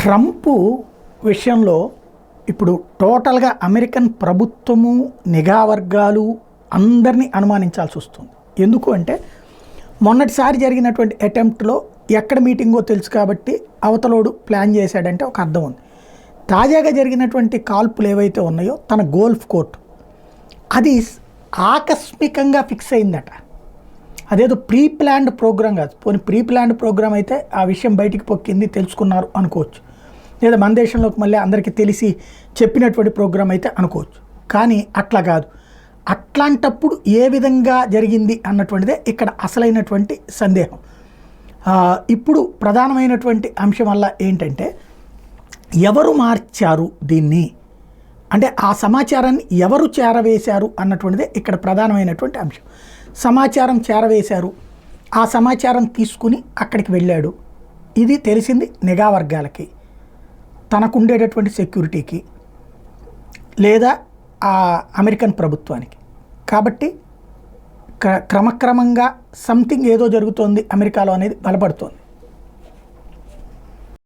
Trump విషయంలో ఇప్పుడు టోటల్గా అమెరికన్ ప్రభుత్వము, నిఘా వర్గాలు అందరినీ అనుమానించాల్సి వస్తుంది. ఎందుకు అంటే మొన్నటిసారి జరిగినటువంటి అటెంప్ట్లో ఎక్కడ మీటింగో తెలుసు కాబట్టి అవతలోడు ప్లాన్ చేశాడంటే ఒక అర్థం ఉంది. తాజాగా జరిగినటువంటి కాల్పులు ఏవైతే ఉన్నాయో తన గోల్ఫ్ కోర్టు అది ఆకస్మికంగా ఫిక్స్ అయిందట. అదేదో ప్రీ ప్లాన్డ్ ప్రోగ్రామ్ కాదు. పోనీ ప్రీ ప్లాన్డ్ ప్రోగ్రామ్ అయితే ఆ విషయం బయటికి పొక్కింది, తెలుసుకున్నారు అనుకోవచ్చు. లేదా మన దేశంలోకి మళ్ళీ అందరికీ తెలిసి చెప్పినటువంటి ప్రోగ్రామ్ అయితే అనుకోవచ్చు. కానీ అట్లా కాదు. అట్లాంటప్పుడు ఏ విధంగా జరిగింది అన్నటువంటిదే ఇక్కడ అసలైనటువంటి సందేహం. ఇప్పుడు ప్రధానమైనటువంటి అంశం వల్ల ఏంటంటే ఎవరు మార్చారు దీన్ని, అంటే ఆ సమాచారాన్ని ఎవరు చేరవేశారు అన్నటువంటిదే ఇక్కడ ప్రధానమైనటువంటి అంశం. సమాచారం చేరవేశారు, ఆ సమాచారం తీసుకుని అక్కడికి వెళ్ళాడు. ఇది తెలిసింది నిఘా వర్గాలకి, తనకుండేటటువంటి సెక్యూరిటీకి, లేదా ఆ అమెరికన్ ప్రభుత్వానికి. కాబట్టి క్రమక్రమంగా సంథింగ్ ఏదో జరుగుతోంది అమెరికాలో అనేది బలపడుతోంది.